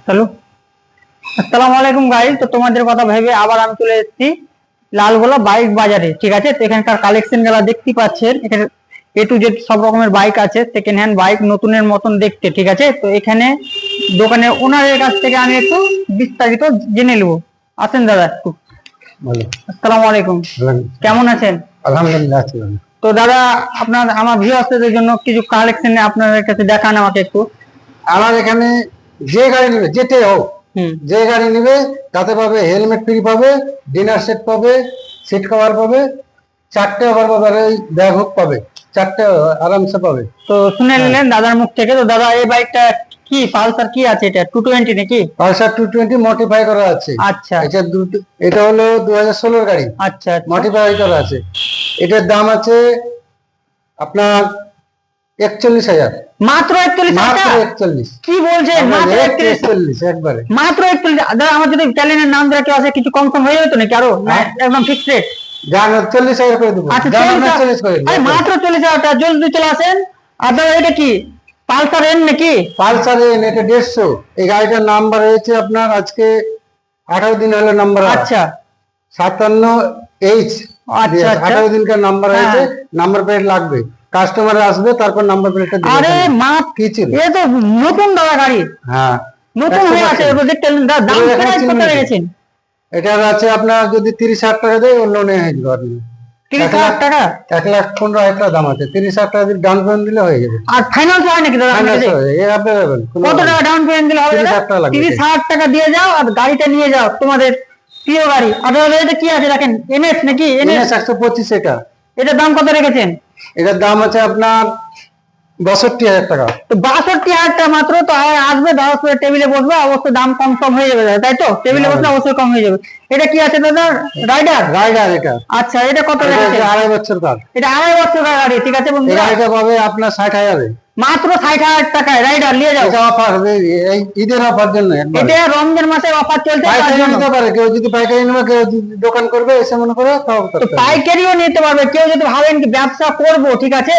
Hello, আসসালামু আলাইকুম guys. তো তোমাদের কথা ভেবে আবার আমি চলে এসেছি লালগোলা বাইক বাজারে। ঠিক আছে, তো এখানকার কালেকশন গুলা দেখতে পাচ্ছেন। এখানে এ টু জেড সব রকমের বাইক আছে, সেকেন্ড হ্যান্ড বাইক, নতুনের মতন দেখতে। ঠিক আছে, তো এখানে দোকানে ওনারের কাছ থেকে আমি একটু বিস্তারিত জেনে নেবো। আসেন দাদা একটু। বলো। আসসালামু আলাইকুম, কেমন আছেন? আলহামদুলিল্লাহ আছি ভালো। তো দাদা, আমার ভিউয়ার্সদের জন্য কিছু কালেকশন আপনাদের কাছে দেখান আমাকে একটু। আমার এখানে যে গাড়ি নেবে, যেটাই হোক, যে গাড়ি নেবে তাতে পাবে হেলমেট ফ্রি পাবে, ডিনার সেট পাবে, সিট কভার পাবে, 4টে ওভার পাবে, আর এই ব্যাগ হুক পাবে, 4টে আরামসে পাবে। তো শুনে নিলেন দাদার মুখ থেকে। তো দাদা, এই বাইকটা কি পালসার কি আছে? এটা 220 নাকি? পালসার 220 মডিফাই করা আছে। আচ্ছা, এটা হলো 2016 গাড়ি। আচ্ছা, মডিফাই করা আছে। এটার দাম আছে আপনার 41,000। মাত্র 41,000? কি বলছেন? মাত্র 41 একবারে, মাত্র 41? দাদা, আমার যদি চ্যানেলের নাম ধরে কেউ আছে, কিছু কম সম হয়ে যেত নাকি আরো? একদম ফিক্স রেট? জান 40,000 করে দেবো। আচ্ছা, মাত্র 40,000 টাকা। জলদি চলে আসেন। আর দাদা, এটা কি পালসার এন নাকি? পালসার এন, এটা 150। এই গাড়িটার নাম্বার হয়েছে আপনার আজকে 18 দিন হলো নাম্বার। আচ্ছা, 57H। আচ্ছা, 18 দিনকার নাম্বার হয়েছে। নাম্বার প্লেট লাগবে, কাস্টমার আসবে তারপর নাম্বার প্লেটটা দিবে। আরে মাপ কি ছিল? এ তো নতুন দাদা গাড়ি। হ্যাঁ, নতুন হয়ে আছে। দেখতে দাম প্রাইস কত রেখেছেন? এটার আছে আপনার যদি 30,000 টাকা দেয় অন্য নিয়ে আসবে আপনি। 30,000 টাকা? 1,15,000 টাকা দাম আছে। 30,000 টাকা যদি ডাউন পেমেন্ট দিলে হয়ে যাবে। আর ফাইনান্স হয় নাকি দাদা? কত টাকা ডাউন পেমেন্ট দিলে হবে? 30,000 টাকা দিয়ে যাও আর গাড়িটা নিয়ে যাও, তোমাদের প্রিয় গাড়ি। আর এটা কি আছে দেখেন, এনএস নাকি? এনএস 125। এটার দাম কত রেখেছেন? এটার দাম আছে আপনার 62,000 টাকা। তো 62,000 টাকা মাত্র। তো আসবে, দাদা টেবিলে বসবে, অবশ্যই দাম কম কম হয়ে যাবে, তাই তো? টেবিলে বসলে অবশ্যই কম হয়ে যাবে। এটা কি আছে দাদা? রাইডার? রাইডার এটা। আচ্ছা, এটা কত রেখেছেন? 2.5 বছর কার। এটা 2.5 বছর গাড়ি। ঠিক আছে বন্ধুরা, গাড়িটা পাবে আপনার 60,000 এ। মাত্র 60,000 টাকায় রাইডার নিয়ে যাও। এটা অফার হবে এই ঈদের অফার জন্য। এটা রমজান মাসের অফার চলছে। পাইকারি নিতে পারে কেউ, যদি পাইকারি নেবে, কেউ যদি দোকান করবে এসে মনে করে তো পাইকারিও নিতে পারবে কেউ যদি ভাবেন কি ব্যবসা করবো। ঠিক আছে,